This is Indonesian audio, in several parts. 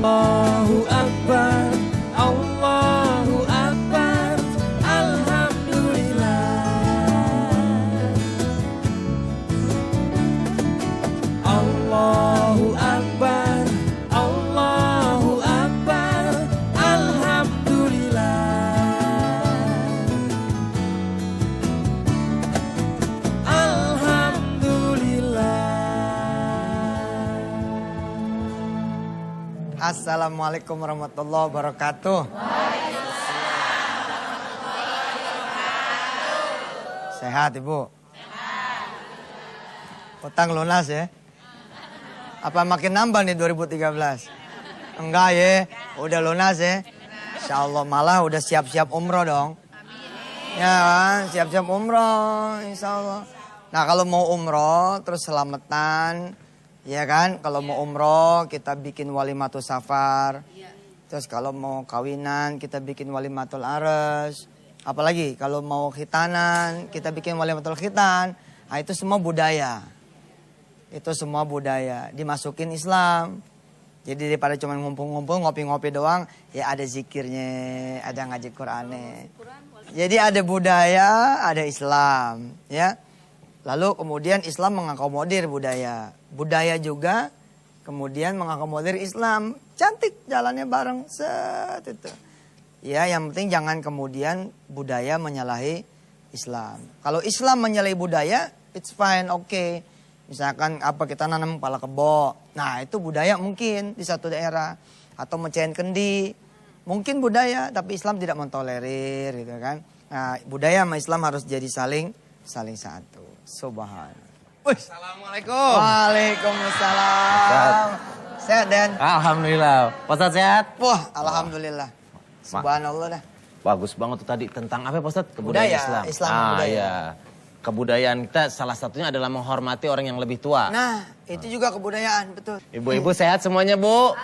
Allahu Akbar, Allahu Akbar, Alhamdulillah. Allahu Akbar, Allahu Akbar, Alhamdulillah. Assalamualaikum warahmatullahi wabarakatuh. Sehat Ibu? Utang lunas ya? Apa makin nambah nih 2013? Enggak ya, udah lunas ya? Insya Allah, malah udah siap-siap umroh dong. Ya kan, siap-siap umroh insya Allah. Nah kalau mau umroh terus selamatan, ya kan, kalau mau umroh kita bikin walimatul safar. Terus kalau mau kawinan kita bikin walimatul ares. Apalagi kalau mau khitanan kita bikin walimatul khitan. Nah itu semua budaya. Itu semua budaya, dimasukin Islam. Jadi daripada cuma ngumpul-ngumpul ngopi-ngopi doang, ya ada zikirnya, ada ngaji Qur'annya. Jadi ada budaya, ada Islam, ya. Lalu kemudian Islam mengakomodir budaya. Budaya juga kemudian mengakomodir Islam. Cantik jalannya bareng. Set itu. Ya, yang penting jangan kemudian budaya menyalahi Islam. Kalau Islam menyalahi budaya, it's fine, okay. Misalkan apa kita nanam kepala kebo. Nah, itu budaya mungkin di satu daerah. Atau mencain kendi. Mungkin budaya, tapi Islam tidak mentolerir gitu kan. Nah, budaya sama Islam harus jadi saling satu. Subhanallah. Assalamualaikum. Waalaikumsalam. Sehat Den? Alhamdulillah. Pak Ustadz sehat? Wah, alhamdulillah. Subhanallah dah. Bagus banget tuh tadi tentang apa Pak Ustadz? Budaya, Islam budaya. Iya. Kebudayaan kita salah satunya adalah menghormati orang yang lebih tua. Nah, itu juga kebudayaan, betul. Ibu-ibu sehat semuanya, Bu?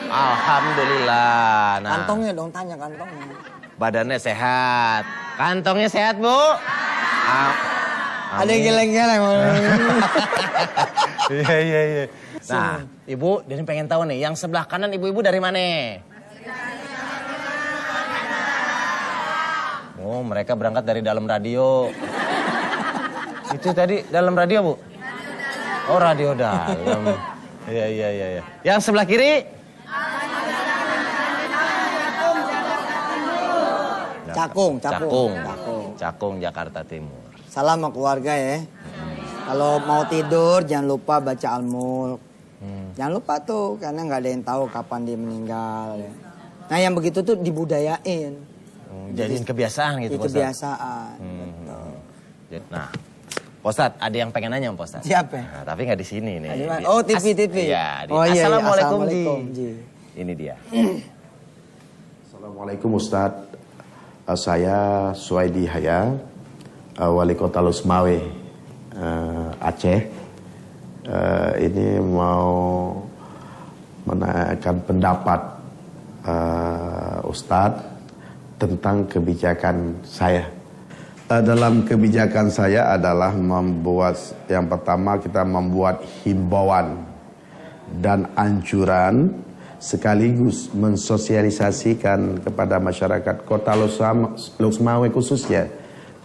Alhamdulillah. Nah, Kantongnya dong, tanya kantongnya. badannya sehat. Kantongnya sehat, Bu? Ada yang geleng-geleng. Iya. Nah, Ibu, Deni pengen tahu nih, yang sebelah kanan ibu-ibu dari mana? Oh, mereka berangkat dari dalam radio. Itu tadi dalam radio, Bu? Oh, radio dalam. Iya. Yang sebelah kiri? Cakung, Jakarta Timur. Salam sama keluarga ya. Kalau mau tidur jangan lupa baca Al-Mulk. Jangan lupa tuh, karena nggak ada yang tahu kapan dia meninggal. Ya. Nah yang begitu tuh dibudayain. Jadiin kebiasaan gitu, Pak Ustadz. Kebiasaan. Nah, Pak Ustadz, ada yang pengen nanya, Pak Ustadz. Siapa? Nah, tapi nggak di sini nih. Oh, TV. Iya. Assalamualaikum, Ji. Ini dia. Assalamualaikum Ustadz. Saya Suwaidi Haya, Wali Kota Lusmawe, Aceh. Ini mau menanyakan pendapat Ustadz tentang kebijakan saya. Dalam kebijakan saya adalah yang pertama kita membuat himbauan dan anjuran sekaligus mensosialisasikan kepada masyarakat Kota Lusmawe khususnya.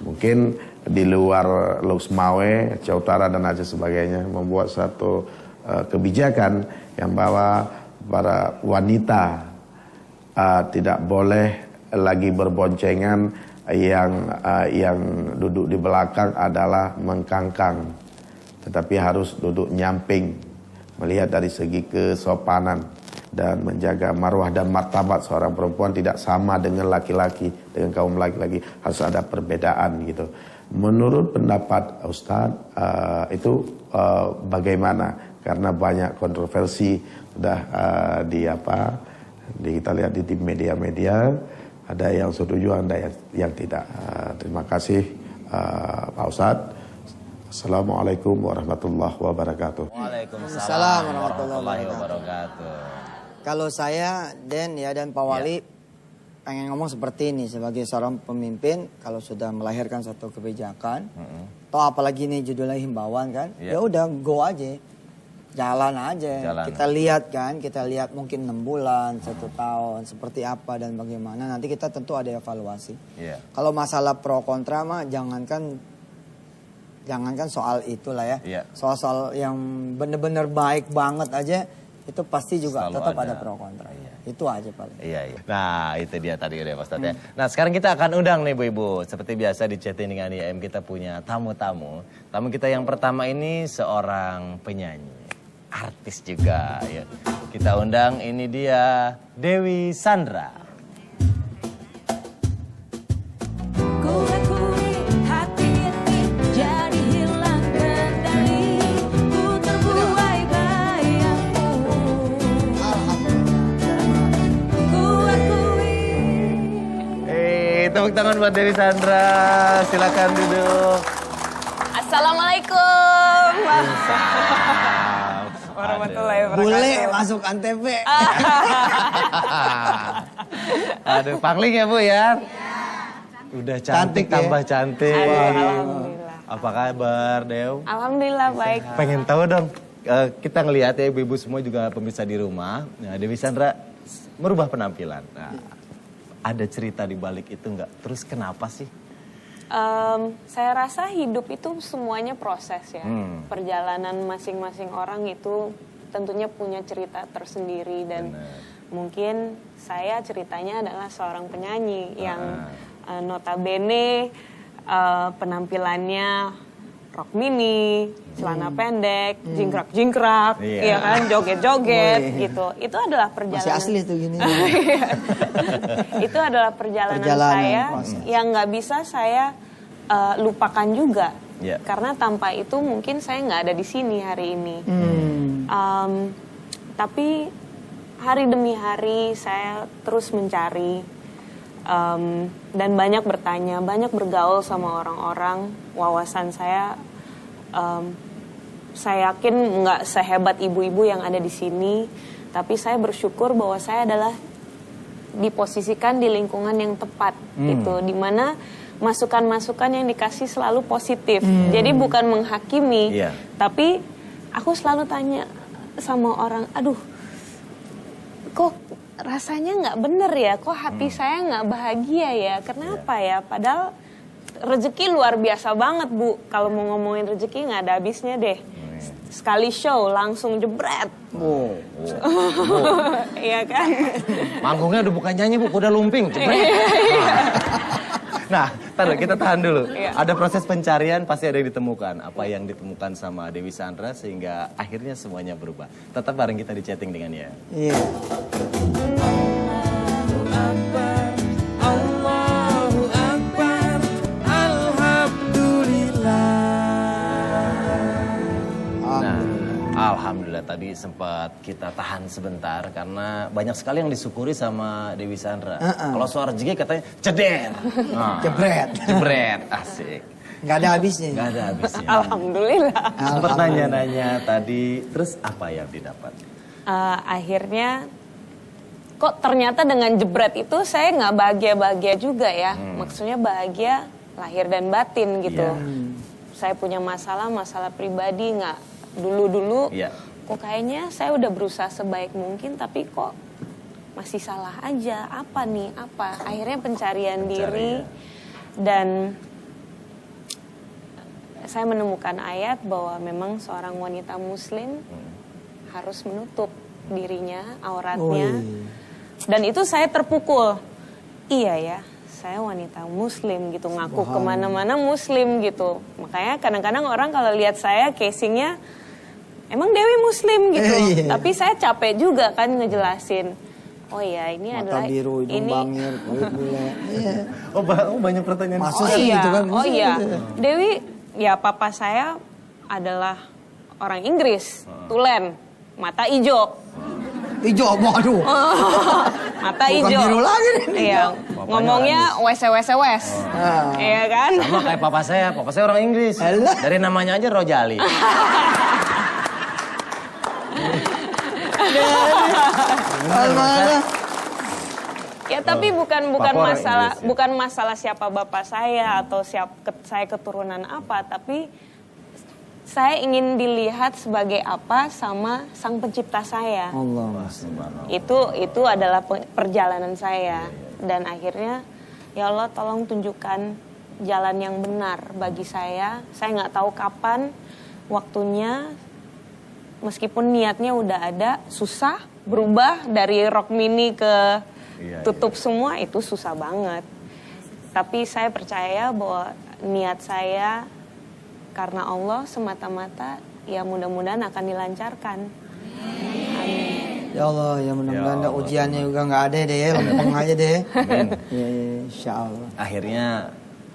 Mungkin di luar Lusmawe, Aceh Utara dan Aceh sebagainya, membuat satu kebijakan yang bahwa para wanita tidak boleh lagi berboncengan, yang duduk di belakang adalah mengkangkang, tetapi harus duduk nyamping, melihat dari segi kesopanan dan menjaga marwah dan martabat seorang perempuan tidak sama dengan laki-laki, dengan kaum laki-laki, harus ada perbedaan gitu. Menurut pendapat Ustadz itu bagaimana? Karena banyak kontroversi sudah kita lihat di media-media, ada yang setuju, ada yang tidak. Terima kasih Pak Ustadz. Assalamualaikum warahmatullahi wabarakatuh. Waalaikumsalam warahmatullahi wabarakatuh. Kalau saya Dan Pak Wali pengen ngomong seperti ini sebagai seorang pemimpin, kalau sudah melahirkan satu kebijakan, atau apalagi ini judulnya himbauan kan, ya udah go aja. Jalan aja. Jalan. Kita lihat mungkin 6 bulan, 1 tahun, seperti apa dan bagaimana. Nanti kita tentu ada evaluasi. Iya. Kalau masalah pro kontra mah jangankan soal itulah ya. Iya. Soal yang bener-bener baik banget aja, itu pasti juga Selalu tetap ada. ada pro kontra. Itu aja paling. Iya, iya. Nah, itu dia tadi udah Pak Ustadz ya. Nah, sekarang kita akan undang nih Bu-ibu. Seperti biasa di chatting dengan IAM kita punya tamu-tamu. Tamu kita yang pertama ini seorang penyanyi. Artis juga ya. Kita undang, ini dia Dewi Sandra. Ku akui hati ini jadi hilang kendali. Ku terbuai bayangmu. Ku akui. Tepuk tangan buat Dewi Sandra. Silakan duduk. Assalamualaikum warahmatullahi Bule wabarakatuh. masuk Antv. Aduh, pangling ya Bu ya. Udah Cantik cantik, ya. tambah cantik. Alhamdulillah. Apa kabar, Dew? Alhamdulillah baik. Pengen tahu dong. Kita ngelihat ya ibu-ibu semua juga pemirsa di rumah. Nah, Dewi Sandra merubah penampilan. Nah, ada cerita di balik itu nggak? Terus kenapa sih? Saya rasa hidup itu semuanya proses ya. Perjalanan masing-masing orang itu tentunya punya cerita tersendiri dan mungkin saya ceritanya adalah seorang penyanyi yang notabene penampilannya rok mini, celana pendek, jingkrak-jingkrak, Iya. ya kan, joget-joget gitu. Itu adalah perjalanan. Masih asli tuh gini. Itu adalah perjalanan saya proses. yang nggak bisa saya lupakan juga. Yeah. Karena tanpa itu mungkin saya nggak ada di sini hari ini. Tapi hari demi hari saya terus mencari dan banyak bertanya, banyak bergaul sama orang-orang. Wawasan saya yakin nggak sehebat ibu-ibu yang ada di sini. Tapi saya bersyukur bahwa saya adalah diposisikan di lingkungan yang tepat gitu, dimana masukan-masukan yang dikasih selalu positif. Jadi bukan menghakimi, Iya. tapi aku selalu tanya sama orang, aduh, kok rasanya nggak bener ya, kok hati saya nggak bahagia ya, kenapa ya? Padahal rezeki luar biasa banget Bu, kalau mau ngomongin rezeki nggak ada habisnya deh. Sekali show langsung jebret. Iya kan? Manggungnya udah bukan nyanyi Bu, udah lumping. Jebret. Nah, taruh kita tahan dulu. Iya. Ada proses pencarian pasti ada yang ditemukan. Apa yang ditemukan sama Dewi Sandra sehingga akhirnya semuanya berubah. Tetap bareng kita di chatting dengan ya. Iya. Allahu Akbar, Alhamdulillah. Nah, alhamdulillah tadi sempat kita tahan sebentar karena banyak sekali yang disyukuri sama Dewi Sandra. Kalau soal rezeki katanya ceder. Nah, Jebret. jebret, asik. Nggak ada habisnya. Gak ada habisnya. Alhamdulillah. Sempat nanya-nanya tadi, terus apa yang didapat? Akhirnya kok ternyata dengan jebret itu saya nggak bahagia-bahagia juga ya. Maksudnya bahagia lahir dan batin gitu. Iya. Saya punya masalah pribadi nggak dulu-dulu. Iya. Kok kayaknya saya udah berusaha sebaik mungkin tapi kok masih salah aja. Apa nih? Apa? Akhirnya pencarian diri dan saya menemukan ayat bahwa memang seorang wanita muslim harus menutup dirinya, auratnya. Dan itu saya terpukul. Iya ya, saya wanita muslim gitu, ngaku kemana-mana muslim gitu. Makanya kadang-kadang orang kalau lihat saya casingnya, emang Dewi muslim gitu. Tapi saya capek juga kan ngejelasin. Oh ya, ini Mata adalah biru, hidung ini. bangir, kulit bule. Iya. Oh, banyak pertanyaan. Masuk Oh sih iya, gitu kan. oh iya. Dewi, ya papa saya adalah orang Inggris, tulen, mata hijau. Hijau, waduh. Mata Bukan hijau. biru lagi nih. Iya, ngomongnya wes. Iya kan? Sama kayak papa saya orang Inggris. Alah. Dari namanya aja Rojali. Almana. Ya tapi bukan Papa orang masalah Inggris, ya. bukan masalah siapa bapak saya atau saya keturunan apa, tapi saya ingin dilihat sebagai apa sama sang pencipta saya. Allah. Itu adalah perjalanan saya. Dan akhirnya, ya Allah tolong tunjukkan jalan yang benar bagi saya. Saya nggak tahu kapan waktunya, meskipun niatnya udah ada, susah berubah dari rok mini ke tutup semua, itu susah banget. Tapi saya percaya bahwa niat saya karena Allah semata-mata, ya mudah-mudahan akan dilancarkan. Amin. Ya Allah, ya mudah-mudahan ujiannya juga nggak ada deh, lempeng aja deh. Amin. Ya, insya Allah.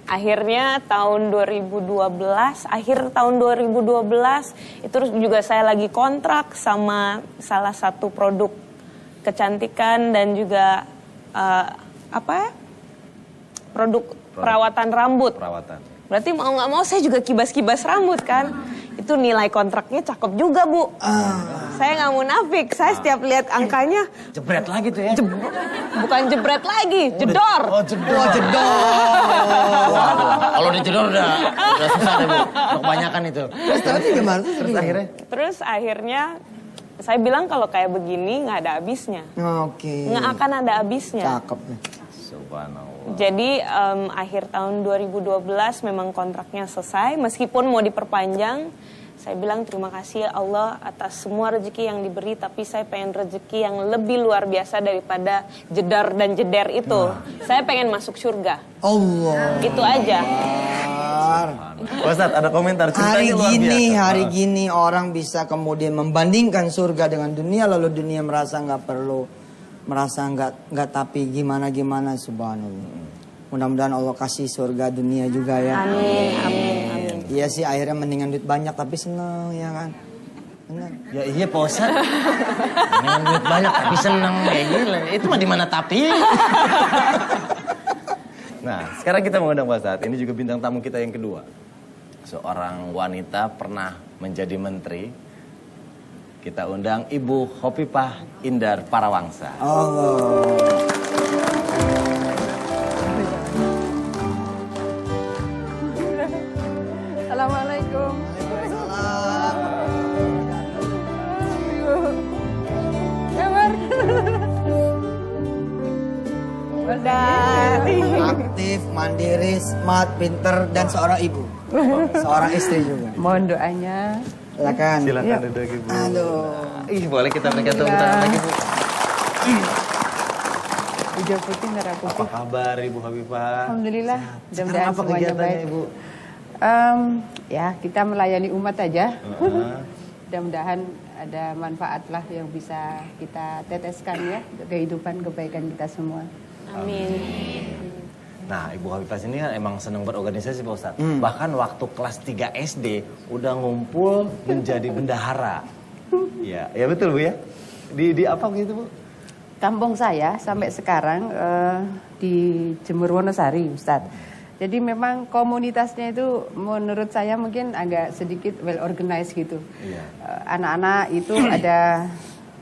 Akhirnya tahun 2012, akhir tahun 2012, itu juga saya lagi kontrak sama salah satu produk kecantikan dan juga produk perawatan rambut. Berarti mau nggak mau saya juga kibas-kibas rambut kan. Itu nilai kontraknya cakep juga, Bu. Saya nggak munafik. Saya setiap lihat angkanya, jebret lagi tuh ya. bukan jebret lagi, jedor. Oh, jedor. Kalau dijedor udah susah deh, Bu. Kebanyakan itu. Terus gimana? Terus akhirnya saya bilang kalau kayak begini nggak ada habisnya. Oke. Nggak akan ada habisnya. Cakep nih. Subhanallah. Jadi akhir tahun 2012 memang kontraknya selesai. Meskipun mau diperpanjang, saya bilang terima kasih ya Allah atas semua rezeki yang diberi. Tapi saya pengen rezeki yang lebih luar biasa daripada jedar dan jeder itu. Saya pengen masuk surga. Allah. Itu aja. Ustadz ada komentar ceritanya luar biasa. Hari gini orang bisa kemudian membandingkan surga dengan dunia, lalu dunia merasa nggak perlu, merasa nggak tapi gimana subhanallah. Mudah-mudahan Allah kasih surga dunia juga ya. Amin. Iya sih akhirnya mendingan duit banyak tapi seneng ya kan. Benar. Ya iya Pak Ustadz. Mendingan duit banyak tapi seneng kayak gila. Itu mah di mana tapi? Nah, sekarang kita mengundang Pak Ustadz. Ini juga bintang tamu kita yang kedua. Seorang wanita pernah menjadi menteri. Kita undang Ibu Khofifah Indar Parawangsa. Allah. Assalamualaikum. Kabar? Aktif, mandiri, smart, pinter, dan seorang ibu. Seorang istri juga. Mohon doanya. Silakan. Silakan duduk Ibu. Halo. Ih, boleh kita berikan tepuk tangan lagi Bu. Hijau putih, merah putih. Apa kabar Ibu Khofifah? Alhamdulillah. Sekarang Mudah-mudahan apa semuanya kegiatannya baik. Ibu? Ya, kita melayani umat aja. Mudah-mudahan ada manfaat lah yang bisa kita teteskan ya untuk kehidupan kebaikan kita semua. Amin. Nah, Ibu Khofifah ini kan emang senang berorganisasi Pak Ustadz. Bahkan waktu kelas 3 SD udah ngumpul menjadi bendahara. Iya, ya betul Bu ya? Di apa gitu Bu? Kampung saya sampai sekarang di Jemur Wonosari, Ustadz. Jadi memang komunitasnya itu menurut saya mungkin agak sedikit well organized gitu. Iya. Anak-anak itu ada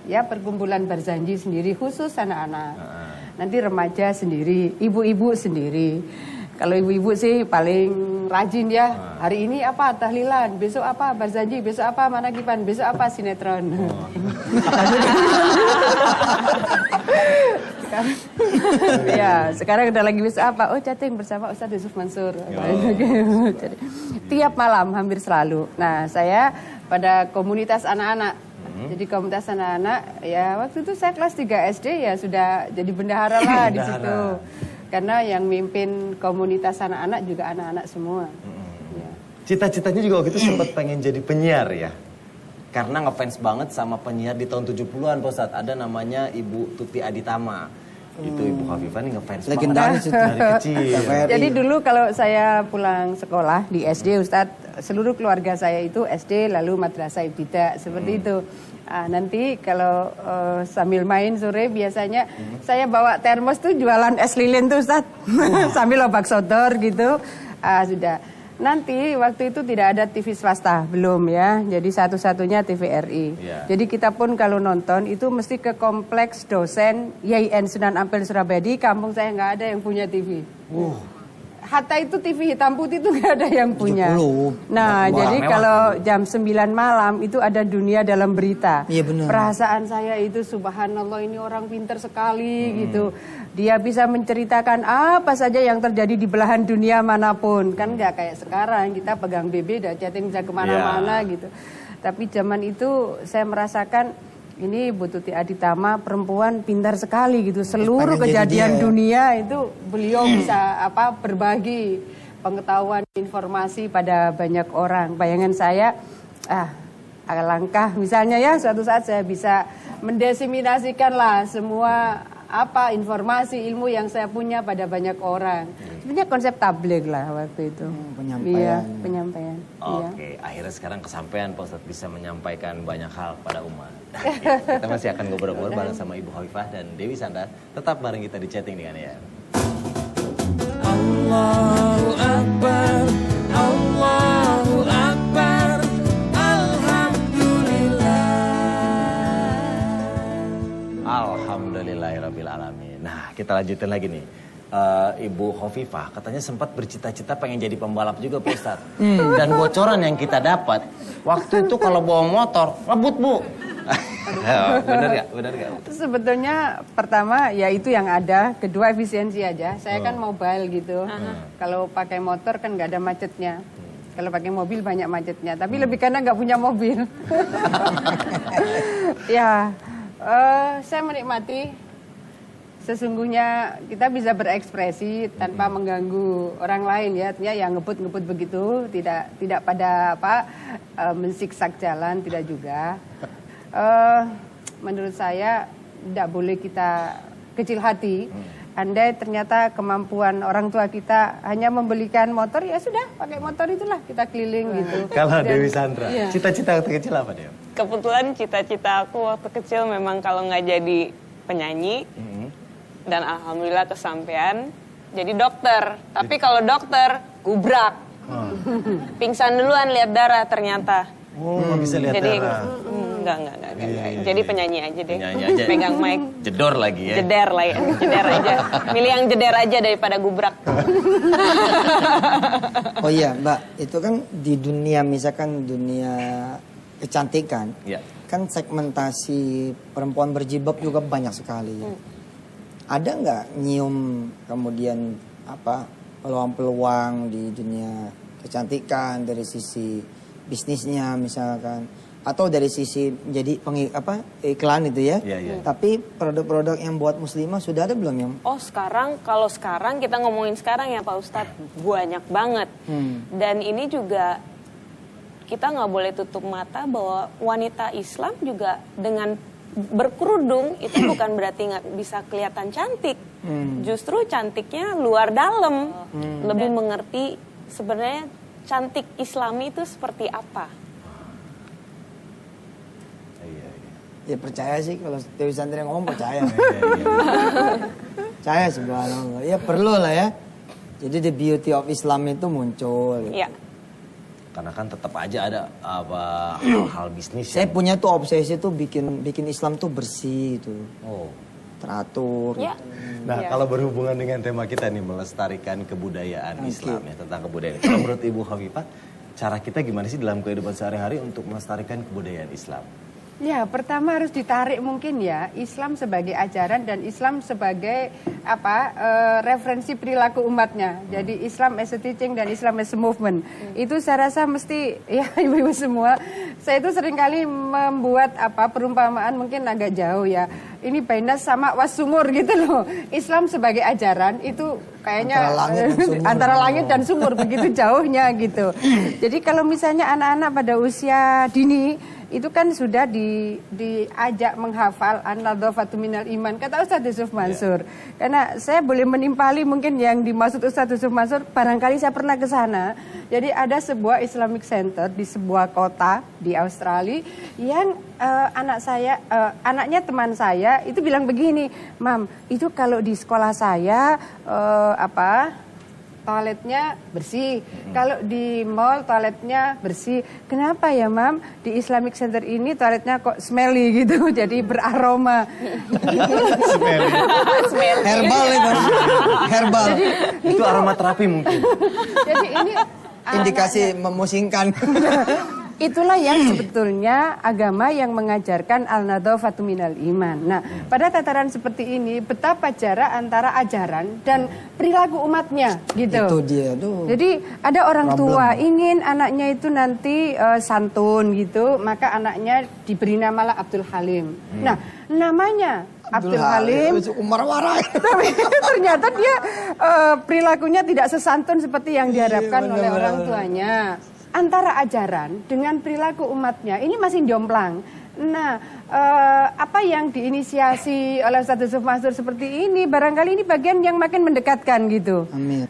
ya perkumpulan Barzanji sendiri khusus anak-anak. Nanti remaja sendiri, ibu-ibu sendiri. Kalau ibu-ibu sih paling rajin ya. Hari ini apa tahlilan, besok apa Barzanji, besok apa manakiban, besok apa sinetron. Sekarang udah lagi besok apa? Oh chatting bersama Ustadz Yusuf Mansur. Jadi, tiap malam hampir selalu. Nah saya pada komunitas anak-anak. Jadi komunitas anak-anak ya waktu itu saya kelas 3 SD ya sudah jadi bendahara lah di situ. Karena yang mimpin komunitas anak-anak juga anak-anak semua. Ya. Cita-citanya juga waktu itu sempat pengen jadi penyiar ya. Karena ngefans banget sama penyiar di tahun 70-an Pak Ustadz. Ada namanya Ibu Tuti Aditama. Itu Ibu Khofifah nih ngefans Legendaris banget dari kecil. Jadi dulu kalau saya pulang sekolah di SD Ustadz, seluruh keluarga saya itu SD lalu madrasah ibtidah seperti itu. Nanti kalau sambil main sore biasanya saya bawa termos tuh jualan es lilin tuh Ustadz. Sambil lobak sodor gitu. Sudah. Nanti waktu itu tidak ada TV swasta, belum ya. Jadi satu-satunya TVRI. Yeah. Jadi kita pun kalau nonton itu mesti ke kompleks dosen YIN Sunan Ampel Surabaya. Di kampung saya nggak ada yang punya TV. Hatta itu TV hitam putih itu nggak ada yang punya. 70. Nah, Wah, jadi mewah. kalau jam 9 malam itu ada dunia dalam berita. Iya, benar. Perasaan saya itu subhanallah ini orang pintar sekali gitu. Dia bisa menceritakan apa saja yang terjadi di belahan dunia manapun. Kan nggak kayak sekarang kita pegang BB dan chatting bisa kemana-mana gitu. Tapi zaman itu saya merasakan ini Bu Tuti Aditama perempuan pintar sekali gitu. Seluruh pengen jadi kejadian dia, ya. dunia itu beliau bisa berbagi pengetahuan informasi pada banyak orang. Bayangan saya alangkah misalnya ya suatu saat saya bisa mendesiminasikan lah semua informasi ilmu yang saya punya pada banyak orang. Sebenarnya konsep tabligh lah waktu itu. Penyampaian. Iya, penyampaian. Iya. Oke, akhirnya sekarang kesampaian Pak Ustadz bisa menyampaikan banyak hal pada umat. Kita masih akan ngobrol-ngobrol bareng sama Ibu Hovifah dan Dewi Sandra. Tetap bareng kita di chatting dengan ya. Allahu Akbar, Allahu Akbar, Alhamdulillah. Alhamdulillahirabbil alamin. Nah, kita lanjutin lagi nih. Ibu Hovifah katanya sempat bercita-cita pengen jadi pembalap juga Pak Ustadz. Dan bocoran yang kita dapat, waktu itu kalau bawa motor, ngebut Bu. Bener gak? Sebetulnya pertama ya itu yang ada, kedua efisiensi aja. Saya kan mobile gitu. Kalau pakai motor kan nggak ada macetnya. Kalau pakai mobil banyak macetnya. Tapi lebih karena nggak punya mobil. Ya, saya menikmati. Sesungguhnya kita bisa berekspresi tanpa mengganggu orang lain ya. Artinya yang ngebut-ngebut begitu, tidak pada mensiksak jalan, tidak juga. Menurut saya tidak boleh kita kecil hati. Andai ternyata kemampuan orang tua kita hanya membelikan motor, ya sudah pakai motor itulah kita keliling gitu. Kalau Dewi Sandra, Iya. cita-cita waktu kecil apa dia? Kebetulan cita-cita aku waktu kecil memang kalau nggak jadi penyanyi, dan alhamdulillah kesampaian jadi dokter. Tapi kalau dokter gubrak, pingsan duluan lihat darah ternyata. Oh, nggak bisa lihat Jadi darah. enggak. Jadi penyanyi aja deh. Penyanyi aja. Pegang mic. Jedor lagi ya. Jeder lah ya, jeder aja. Milih yang jeder aja daripada gubrak. Oh iya Mbak, itu kan di dunia misalkan dunia kecantikan, Iya. kan segmentasi perempuan berjilbab juga banyak sekali. Ada nggak nyium kemudian peluang-peluang di dunia kecantikan dari sisi bisnisnya misalkan, atau dari sisi menjadi iklan itu ya? Iya, iya. Tapi produk-produk yang buat muslimah sudah ada belum yang? Oh kalau sekarang kita ngomongin sekarang ya Pak Ustadz, banyak banget. Dan ini juga kita nggak boleh tutup mata bahwa wanita Islam juga dengan berkerudung itu bukan berarti nggak bisa kelihatan cantik. Justru cantiknya luar dalam, lebih mengerti sebenarnya cantik Islami itu seperti apa. Ya percaya sih kalau Dewi Sandra ngomong percaya. Percaya subhanallah. Ya perlu lah ya. Jadi the beauty of Islam itu muncul. Iya. Karena kan tetap aja ada hal-hal bisnis. Saya punya tuh obsesi tuh bikin Islam tuh bersih itu. Oh. Teratur. Ya. Nah, Iya. kalau berhubungan dengan tema kita nih melestarikan kebudayaan Islam ya, tentang kebudayaan. Kalau menurut Ibu Hovifah, cara kita gimana sih dalam kehidupan sehari-hari untuk melestarikan kebudayaan Islam? Ya, pertama harus ditarik mungkin ya Islam sebagai ajaran dan Islam sebagai referensi perilaku umatnya. Jadi Islam as a teaching dan Islam as a movement. Itu saya rasa mesti ya ibu-ibu semua. Saya itu seringkali membuat perumpamaan mungkin agak jauh ya. Ini bainas sama wasumur gitu loh. Islam sebagai ajaran itu kayaknya antara langit dan sumur begitu jauhnya gitu. Jadi kalau misalnya anak-anak pada usia dini itu kan sudah diajak menghafal an-nadhafatu minal iman, kata Ustaz Yusuf Mansur. Karena saya boleh menimpali mungkin yang dimaksud Ustaz Yusuf Mansur, barangkali saya pernah ke sana. Jadi ada sebuah Islamic Center di sebuah kota di Australia yang anaknya teman saya itu bilang begini, "Mam, itu kalau di sekolah saya toiletnya bersih. Kalau di mall toiletnya bersih. Kenapa ya, Mam? Di Islamic Center ini toiletnya kok smelly gitu, jadi beraroma. Herbal itu. Herbal. Itu aromaterapi mungkin. Jadi ini Indikasi memusingkan. itulah yang sebetulnya agama yang mengajarkan al-nadhafatu minal iman. Nah, pada tataran seperti ini betapa jarak antara ajaran dan perilaku umatnya gitu. Itu dia tuh. Jadi ada orang Problem. tua ingin anaknya itu nanti santun gitu, maka anaknya diberi namalah Abdul Halim. Nah, namanya Abdul Halim, Umar warai. tapi ternyata dia perilakunya tidak sesantun seperti yang diharapkan oleh orang tuanya. Antara ajaran dengan perilaku umatnya ini masih jomplang. Nah, apa yang diinisiasi oleh Ustaz Yusuf Mansur seperti ini, barangkali ini bagian yang makin mendekatkan gitu. Amin.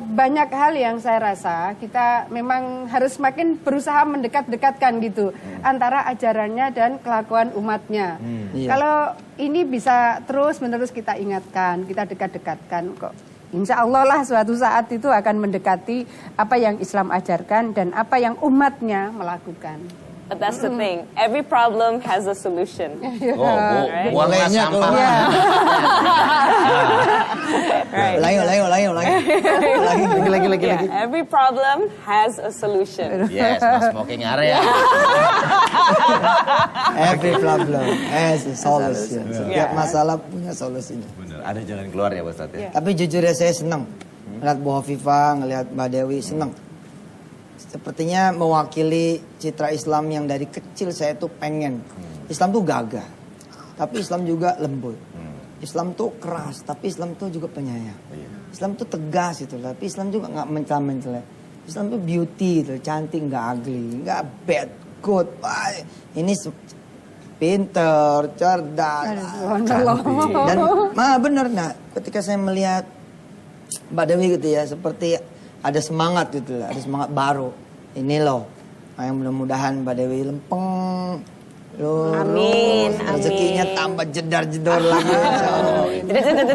Banyak hal yang saya rasa kita memang harus makin berusaha mendekat-dekatkan gitu antara ajarannya dan kelakuan umatnya. Iya. Kalau ini bisa terus-menerus kita ingatkan, kita dekat-dekatkan kok. Insya Allah lah suatu saat itu akan mendekati apa yang Islam ajarkan dan apa yang umatnya melakukan. But that's the thing. Every problem has a solution. Oh, buanglah Bolehnya sampah. tuh. Right. Layu. Lagi. Yeah, every problem has a solution. Yes, no smoking area. Every problem has a solution. Setiap Yeah. masalah punya solusinya. Bener, ada jalan keluar ya Pak Ustadz ya. Tapi jujur ya saya senang ngeliat Bu Hovifah, ngeliat Mbak Dewi, senang. Sepertinya mewakili citra Islam yang dari kecil saya tuh pengen. Islam tuh gagah, tapi Islam juga lembut. Islam tuh keras, tapi Islam tuh juga penyayang. Islam tuh tegas itu, tapi Islam juga nggak mencela-mencela. Islam tuh beauty, itu cantik, nggak ugly, nggak bad, good. Wah, ini pinter, cerdas, dan bener. Nah, ketika saya melihat Mbak Dewi gitu ya, seperti ada semangat gitu lah, ada semangat baru. Ini loh, yang mudah-mudahan Mbak Dewi lempeng. Amin, Rezekinya amin. tambah jedar-jedor lagi. Insya Allah.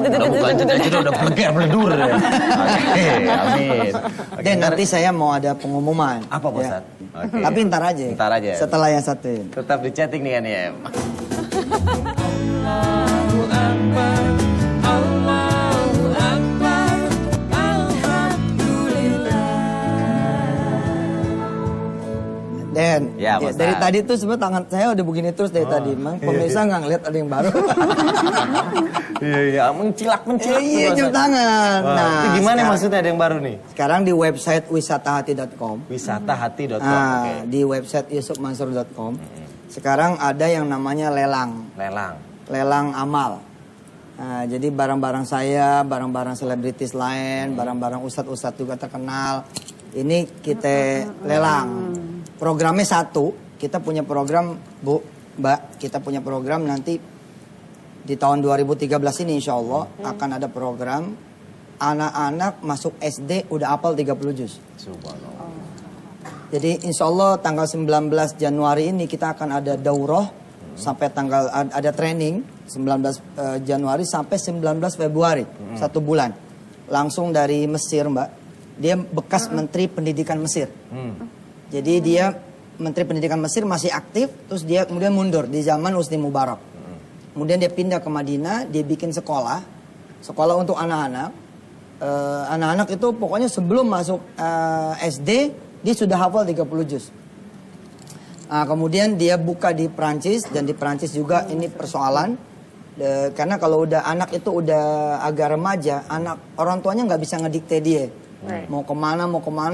Udah bukan cedera-cedera, udah bleger-bledur ya. Oke, amin. Oke, Dan nanti saya mau ada pengumuman. Apa Pak ya. Ustadz? Oke. Tapi ntar aja. Ntar aja. Setelah yang satu ini. Tetap di chatting nih kan ya. Allahu Akbar, Allahu Akbar, Alhamdulillah. Dan Ya, Pak dari Ustadz. tadi tuh sebenarnya tangan saya udah begini terus dari tadi. Emang pemirsa nggak ngeliat ada yang baru. Iya, mencilak. Iya, jam tangan. Nah, itu gimana sekarang- maksudnya ada yang baru nih? Sekarang di website wisatahati.com. Wisatahati.com. Nah, Oke. di website yusufmansur.com. Sekarang ada yang namanya lelang. Lelang amal. Nah, jadi barang-barang saya, barang-barang selebritis lain, barang-barang ustadz-ustadz juga terkenal. Ini kita lelang. Programnya satu, kita punya program, Bu, Mbak, kita punya program nanti di tahun 2013 ini insya Allah akan ada program anak-anak masuk SD udah hafal 30 juz. Subhanallah. Jadi insya Allah tanggal 19 Januari ini kita akan ada daurah sampai tanggal ada training 19 Januari sampai 19 Februari 1 bulan langsung dari Mesir Mbak. Dia bekas Menteri Pendidikan Mesir. Jadi dia Menteri Pendidikan Mesir masih aktif, terus dia kemudian mundur di zaman Husni Mubarak. Kemudian dia pindah ke Madinah, dia bikin sekolah untuk anak-anak. Anak-anak itu pokoknya sebelum masuk SD dia sudah hafal 30 juz. Nah, kemudian dia buka di Prancis dan di Prancis juga ini persoalan karena kalau udah anak itu udah agak remaja, anak orang tuanya nggak bisa ngedikte dia. Mau kemana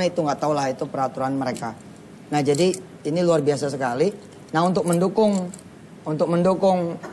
itu nggak tahu lah, itu peraturan mereka. Nah jadi ini luar biasa sekali. Nah untuk mendukung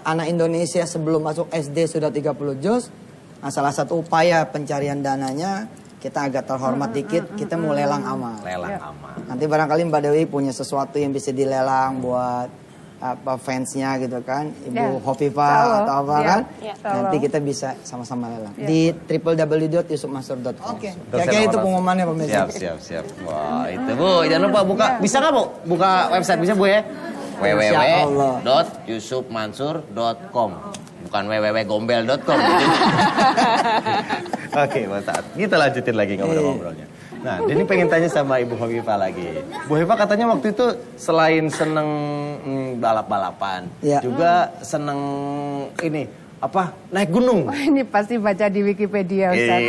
anak Indonesia sebelum masuk SD sudah 30 juz, nah, salah satu upaya pencarian dananya kita agak terhormat dikit, kita mau lelang amal. Lelang amal. Nanti barangkali Mbak Dewi punya sesuatu yang bisa dilelang buat apa fansnya gitu kan, Ibu Hovifah atau apa kan. Nanti kita bisa sama-sama lelang di www.yusufmansur.com. Oke. Kayaknya itu pengumumannya pemirsa. Siap. Wah, itu Bu, jangan lupa buka. Bisa nggak Bu? Buka website bisa Bu ya? www.yusufmansur.com. Bukan www.gombel.com. Oke, Pak Ustadz. Kita lanjutin lagi ngobrol-ngobrolnya. Nah, Denny pengen tanya sama Ibu Hovifah lagi. Bu Hovifah katanya waktu itu selain seneng balap-balapan, juga seneng naik gunung. Oh, ini pasti baca di Wikipedia, Ustaz.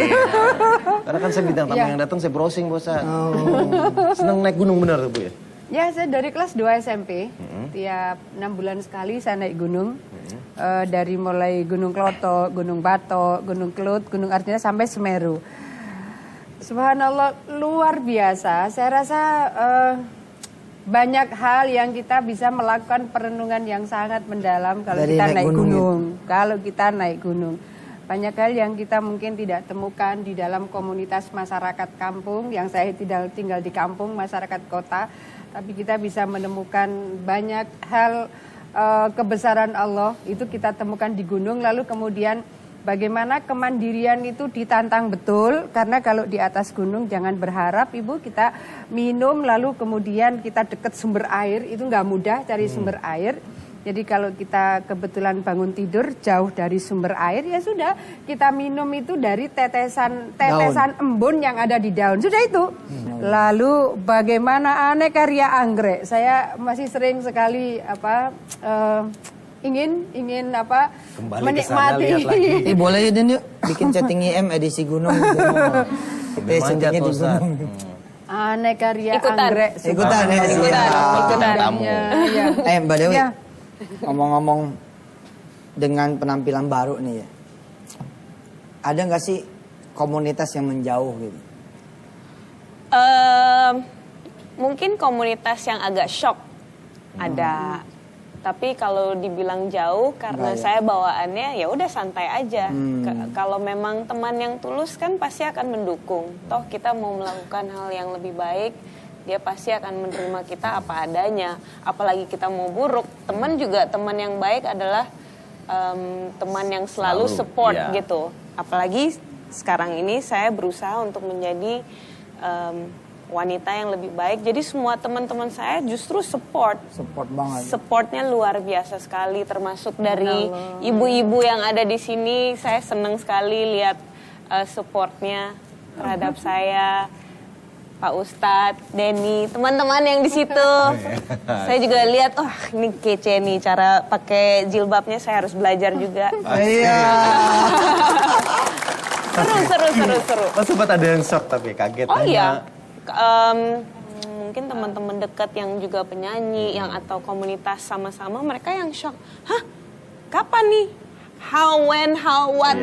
Karena kan saya bintang tamu yang datang, saya browsing, Bu Ustaz. Seneng naik gunung bener tuh, Bu ya? Ya, saya dari kelas 2 SMP, tiap 6 bulan sekali saya naik gunung. Dari mulai Gunung Kloto, Gunung Bato, Gunung Kelut, Gunung Arjuna sampai Semeru. Subhanallah, luar biasa. Saya rasa banyak hal yang kita bisa melakukan perenungan yang sangat mendalam kalau Dari kita naik naik gunung gunung. Kalau kita naik gunung. Banyak hal yang kita mungkin tidak temukan di dalam komunitas masyarakat kampung, yang saya tinggal di kampung, masyarakat kota. Tapi kita bisa menemukan banyak hal kebesaran Allah, itu kita temukan di gunung. Lalu kemudian bagaimana kemandirian itu ditantang betul, karena kalau di atas gunung jangan berharap Ibu kita minum lalu kemudian kita deket sumber air, itu nggak mudah cari sumber air. Jadi kalau kita kebetulan bangun tidur jauh dari sumber air, ya sudah kita minum itu dari tetesan embun yang ada di daun, sudah itu. Lalu bagaimana aneka ria anggrek, saya masih sering sekali ingin Kembali menikmati. kesana, lihat lagi. Boleh ya Den yuk bikin chatting IM edisi gunung. Kita syutingnya di gunung. Aneka ria Ikutan. anggrek. Ikutan ya. Ikutan. Tamu. Ya. Mbak Dewi, Ya. ngomong-ngomong dengan penampilan baru nih ya, ada nggak sih komunitas yang menjauh gitu? Mungkin komunitas yang agak shock ada. Tapi kalau dibilang jauh karena Enggak, ya? saya bawaannya ya udah santai aja. Kalau memang teman yang tulus kan pasti akan mendukung. Toh kita mau melakukan hal yang lebih baik, dia pasti akan menerima kita apa adanya. Apalagi kita mau buruk, teman yang baik adalah teman yang selalu support gitu. Apalagi sekarang ini saya berusaha untuk menjadi wanita yang lebih baik. Jadi semua teman-teman saya justru support banget. Supportnya luar biasa sekali, termasuk dari ibu-ibu yang ada di sini. Saya senang sekali lihat supportnya terhadap saya, Pak Ustadz, Denny, teman-teman yang di situ. Saya juga lihat, ini kece nih cara pakai jilbabnya. Saya harus belajar juga. Iya. Seru. Mas sempat ada yang shock tapi kaget. Oh iya. Mungkin teman-teman dekat yang juga penyanyi yang atau komunitas sama-sama, mereka yang shock. Hah? Kapan nih? How, when, how, what?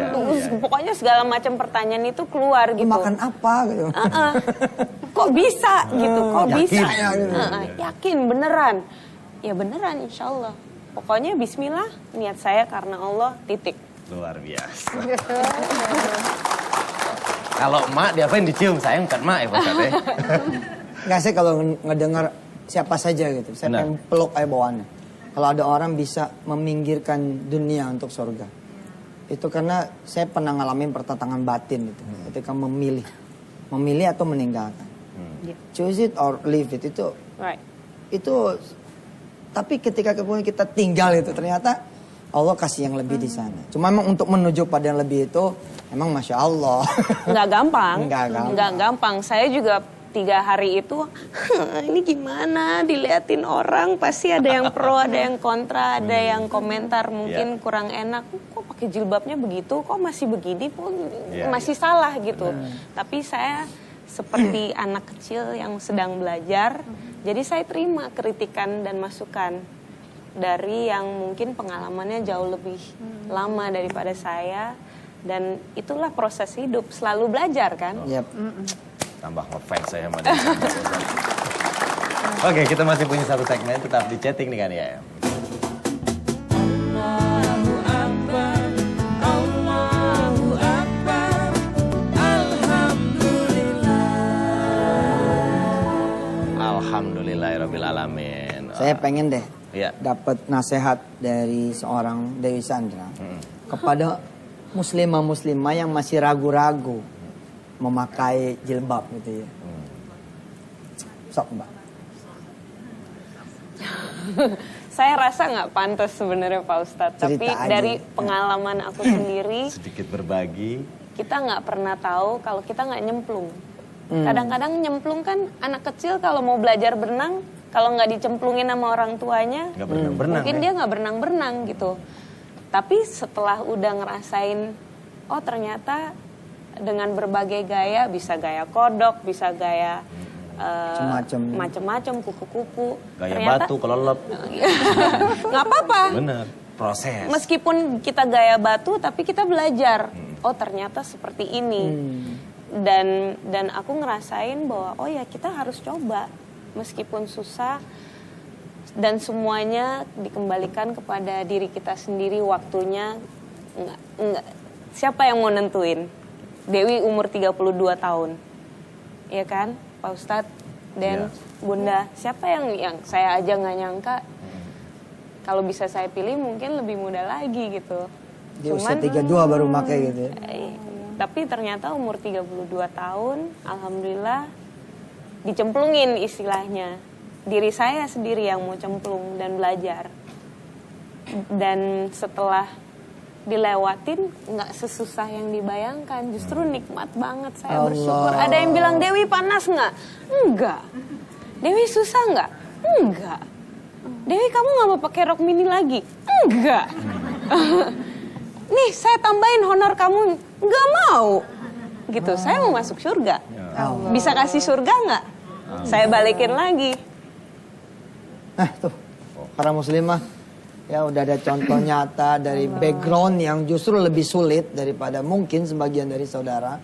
Pokoknya segala macam pertanyaan itu keluar gitu. Makan apa gitu. Kok bisa gitu? Kok Yakin? bisa? Yakin beneran? Ya beneran insya Allah. Pokoknya bismillah, niat saya karena Allah, titik. Luar biasa. Kalau emak diapain dicium? Sayang bukan emak ya Pak Ustadz ya. Nggak, saya kalau ngedengar siapa saja gitu, saya pengen peluk aja bawaannya. Kalau ada orang bisa meminggirkan dunia untuk surga, itu karena saya pernah ngalamin pertentangan batin gitu. Ketika memilih atau meninggalkan, choose it or leave it, itu tapi ketika kemudian kita tinggal itu ternyata Allah kasih yang lebih di sana. Cuma memang untuk menuju pada yang lebih itu emang Masya Allah. Nggak gampang. Nggak gampang. Saya juga 3 hari itu, ini gimana diliatin orang, pasti ada yang pro, ada yang kontra, ada yang komentar mungkin kurang enak. Kok pakai jilbabnya begitu, kok masih begini, kok masih salah gitu. Tapi saya seperti anak kecil yang sedang belajar, jadi saya terima kritikan dan masukan dari yang mungkin pengalamannya jauh lebih lama daripada saya. Dan itulah proses hidup, selalu belajar kan. Tambah ngefans saya sama dia. Oke, kita masih punya satu segmen, tetap di chatting nih kan ya. Allahu Akbar, Allahu Akbar, Alhamdulillah. Alhamdulillahirrahmanirrahim. Saya pengen deh dapat nasihat dari seorang Dewi Sandra kepada muslimah-muslimah yang masih ragu-ragu memakai jilbab gitu ya. Sok Mbak. Saya rasa nggak pantas sebenarnya Pak Ustadz. Tapi Cerita aja. dari pengalaman aku sendiri, Sedikit berbagi. kita nggak pernah tahu kalau kita nggak nyemplung. Kadang-kadang nyemplung kan anak kecil kalau mau belajar berenang, kalau nggak dicemplungin sama orang tuanya, Nggak berenang-berenang, mungkin ya? dia nggak berenang-berenang gitu. Tapi setelah udah ngerasain, oh ternyata dengan berbagai gaya, bisa gaya kodok, bisa gaya macem-macem, kupu-kupu. Gaya Ternyata batu, kelelep. nggak apa-apa. Bener, proses. Meskipun kita gaya batu, tapi kita belajar. Oh ternyata seperti ini. Dan aku ngerasain bahwa oh ya kita harus coba. Meskipun susah. Dan semuanya dikembalikan kepada diri kita sendiri waktunya. Enggak. Siapa yang mau nentuin? Dewi umur 32 tahun. Iya kan? Pak Ustadz dan Bunda. Siapa yang saya aja nggak nyangka. Kalau bisa saya pilih mungkin lebih muda lagi gitu. Dia usia 32 baru pakai gitu ya. Tapi ternyata umur 32 tahun, alhamdulillah dicemplungin istilahnya. Diri saya sendiri yang mau cemplung dan belajar. Dan setelah dilewatin nggak sesusah yang dibayangkan, justru nikmat banget, saya bersyukur. Ada yang bilang, Dewi panas nggak? Enggak. Dewi susah nggak? Enggak. Dewi kamu nggak mau pakai rok mini lagi? Enggak. Nih saya tambahin honor kamu, nggak mau. Gitu, saya mau masuk surga. Bisa kasih surga nggak? Saya balikin lagi. Nah tuh, para muslimah ya udah ada contoh nyata dari background yang justru lebih sulit daripada mungkin sebagian dari saudara.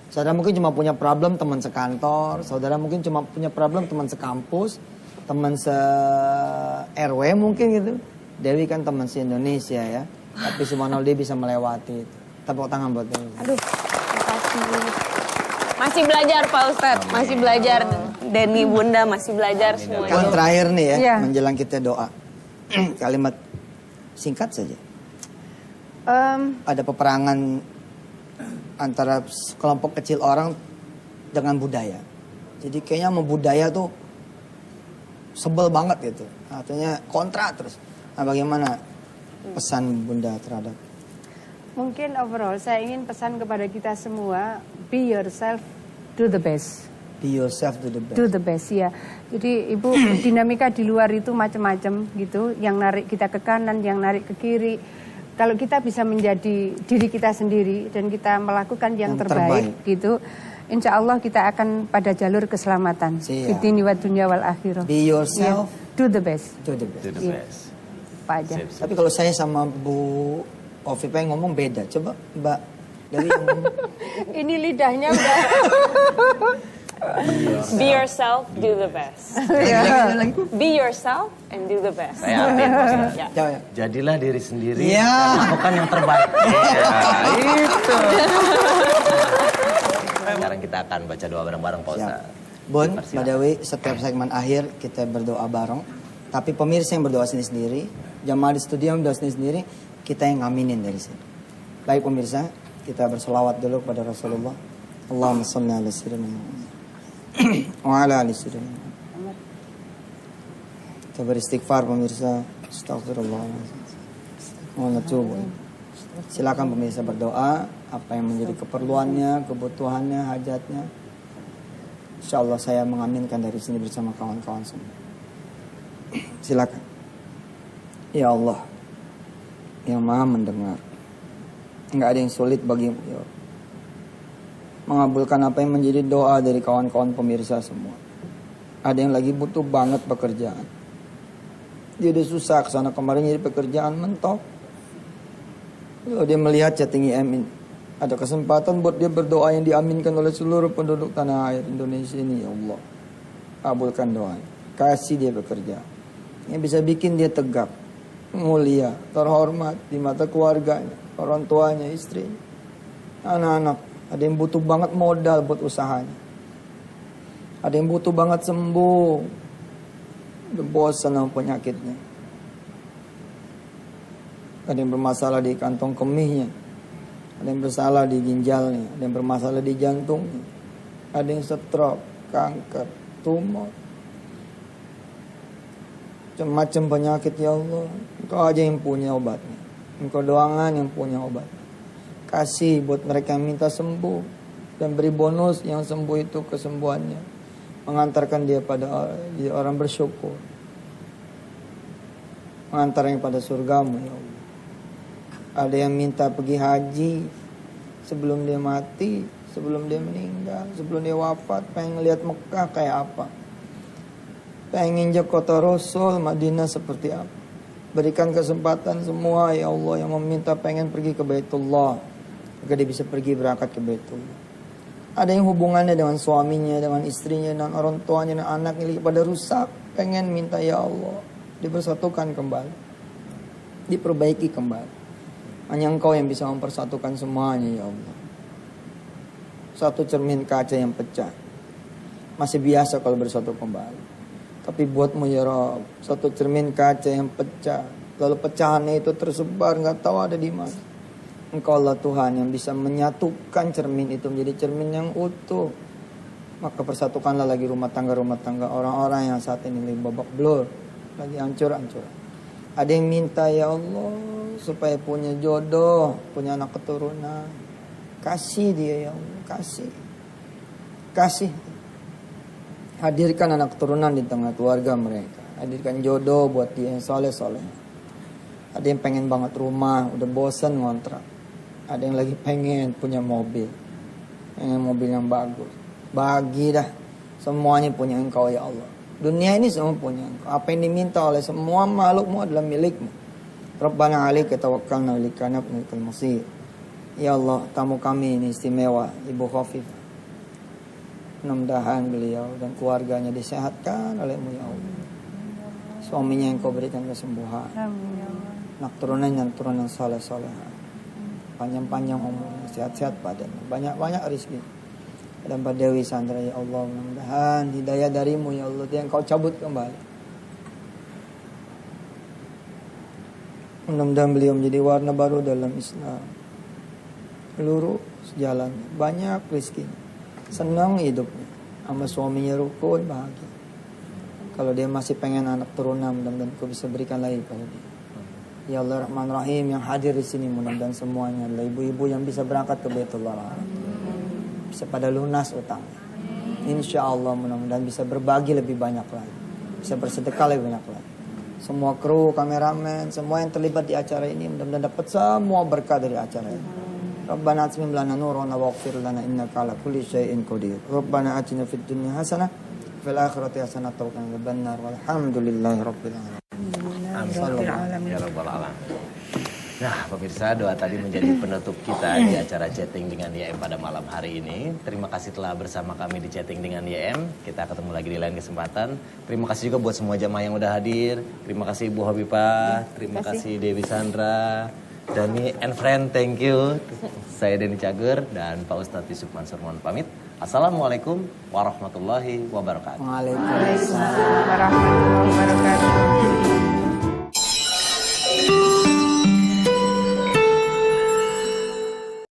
Saudara mungkin cuma punya problem teman sekantor, saudara mungkin cuma punya problem teman sekampus, teman se-RW mungkin gitu. Dewi kan teman se-Indonesia ya, tapi subhanallah dia bisa melewati itu. Tepuk tangan buat Dewi. Aduh, makasih. Masih belajar Pak Ustadz, masih belajar. Denny, Bunda masih belajar semuanya. Kan terakhir nih ya, Iya. menjelang kita doa. Kalimat singkat saja. Ada peperangan antara kelompok kecil orang dengan budaya. Jadi kayaknya sama budaya tuh sebel banget gitu. Artinya kontra terus. Nah bagaimana pesan Bunda terhadap? Mungkin overall saya ingin pesan kepada kita semua, be yourself, do the best. Be yourself, do the best. Do the best ya. Jadi Ibu, dinamika di luar itu macam-macam gitu, yang narik kita ke kanan, yang narik ke kiri. Kalau kita bisa menjadi diri kita sendiri dan kita melakukan yang terbaik gitu, insya Allah kita akan pada jalur keselamatan. Siap. Fitini wa dunya wal akhirah. Be yourself, Do the best. do the best. Do the Iya. best. Pak aja. Sip, sip. Tapi kalau saya sama Bu Ovi pengen ngomong beda. Coba Mbak Dewi yang ngomong. Ini lidahnya udah. Be yourself, do the best. lagi. Be yourself and do the best. Saya update Pak Ustadz. Ya. Coba ya. Jadilah diri sendiri Iya. dan lakukan yang terbaik. Itu. Sekarang kita akan baca doa bareng-bareng Pak Ustadz. Bun, Mbak Dewi, setiap segmen akhir kita berdoa bareng. Tapi pemirsa yang berdoa sendiri-sendiri, jamaah di studio yang berdoa sendiri-sendiri, kita yang ngaminin dari sini. Baik pemirsa, kita bersolawat dulu kepada Rasulullah. Allahumma salli ala sayyidina Muhammad. Wa ala ali sayyidina Muhammad. Kita beristighfar pemirsa. Astagfirullahaladzim. Wa natubu. Silakan pemirsa berdoa apa yang menjadi keperluannya, kebutuhannya, hajatnya. Insya Allah saya mengaminkan dari sini bersama kawan-kawan semua. Silakan. Ya Allah, yang maha mendengar. Enggak ada yang sulit bagimu ya Allah. Mengabulkan apa yang menjadi doa dari kawan-kawan pemirsa semua. Ada yang lagi butuh banget pekerjaan. Dia udah susah kesana kemarin jadi pekerjaan mentok. Lalu dia melihat chatting IM ini. Ada kesempatan buat dia berdoa yang diaminkan oleh seluruh penduduk tanah air Indonesia ini. Ya Allah, kabulkan doa. Kasih dia bekerja. Yang bisa bikin dia tegak, mulia, terhormat di mata keluarganya, orang tuanya, istrinya, anak-anak. Ada yang butuh banget modal buat usahanya. Ada yang butuh banget sembuh. Udah bosan sama penyakitnya. Ada yang bermasalah di kantong kemihnya. Ada yang bersalah di ginjalnya. Ada yang bermasalah di jantungnya. Ada yang stroke, kanker, tumor. Macam-macam penyakit ya Allah. Engkau aja yang punya obatnya. Engkau doangan yang punya obat. Kasih buat mereka yang minta sembuh. Dan beri bonus yang sembuh itu kesembuhannya. Mengantarkan dia pada dia orang bersyukur. Mengantarnya pada surgamu ya Allah. Ada yang minta pergi haji sebelum dia mati, sebelum dia meninggal, sebelum dia wafat, pengen lihat Mekah kayak apa. Pengen injak kota Rasul, Madinah seperti apa. Berikan kesempatan semua ya Allah yang meminta pengen pergi ke Baitullah, agar dia bisa pergi berangkat ke Baitullah. Ada yang hubungannya dengan suaminya, dengan istrinya, dengan orang tuanya, dengan anaknya pada rusak, pengen minta ya Allah dipersatukan kembali, diperbaiki kembali. Hanya Engkau yang bisa mempersatukan semuanya ya Allah. Satu cermin kaca yang pecah masih biasa kalau bersatu kembali. Tapi buatmu ya Rabb, satu cermin kaca yang pecah, lalu pecahannya itu tersebar nggak tahu ada di mana. Engkau Allah Tuhan yang bisa menyatukan cermin itu menjadi cermin yang utuh. Maka persatukanlah lagi rumah tangga orang-orang yang saat ini lagi babak belur, lagi hancur-hancur. Ada yang minta ya Allah supaya punya jodoh, punya anak keturunan. Kasih dia ya Allah, kasih. Hadirkan anak keturunan di tengah keluarga mereka. Hadirkan jodoh buat dia yang soleh-soleh. Ada yang pengen banget rumah, udah bosan ngontrak. Ada yang lagi pengen punya mobil. Pengen mobil yang bagus. Bagi dah. Semuanya punya Engkau ya Allah. Dunia ini semua punya Engkau. Apa yang diminta oleh semua makhlukmu adalah milikmu. Rabbana alaika tawakkalna wa ilaika nabnul masir. Ya Allah, tamu kami ini istimewa, Ibu Khafifah. Mudah-mudahan beliau dan keluarganya disehatkan oleh-Mu ya Allah. Suaminya yang Kau berikan kesembuhan. Anak turunan saleh-saleh. Panjang-panjang umur, sehat-sehat padanya. Banyak-banyak rezeki. Dan Pak Dewi Sandra ya Allah, mudah-mudahan hidayah dari-Mu ya Allah yang Kau cabut kembali. Mudah-mudahan beliau menjadi warna baru dalam Islam. Lurus jalan, banyak rezeki. Senang hidupnya, sama suaminya rukun, bahagia. Kalau dia masih pengen anak turunan, mudah-mudahan Kau bisa berikan lagi pada dia. Ya Allah Rahman Rahim yang hadir di sini, mudah-mudahan semuanya adalah ibu-ibu yang bisa berangkat ke Baitullah, bisa pada lunas utang. Insya Allah mudah-mudahan bisa berbagi lebih banyak lagi, bisa bersedekah lebih banyak lagi. Semua kru, kameramen, semua yang terlibat di acara ini mudah-mudahan dapat semua berkah dari acara ini. Rabbana atmim lana nurana waghfir lana innaka ala kulli syai'in qadir. Rabbana atina fid dunya hasanah fil akhirati hasanah wa qina adzabannar. Walhamdulillahi rabbil alamin. Amin. Ya rabbal alamin. Nah, pemirsa, doa tadi menjadi penutup kita di acara Chatting dengan YM pada malam hari ini. Terima kasih telah bersama kami di Chatting dengan YM. Kita ketemu lagi di lain kesempatan. Terima kasih juga buat semua jamaah yang udah hadir. Terima kasih Ibu Habibah, terima kasih Dewi Sandra, Dani and friend, thank you. Saya Denny Cager dan Pak Ustadz Yusuf Mansur mohon pamit. Assalamualaikum warahmatullahi wabarakatuh. Waalaikumsalam warahmatullahi wabarakatuh.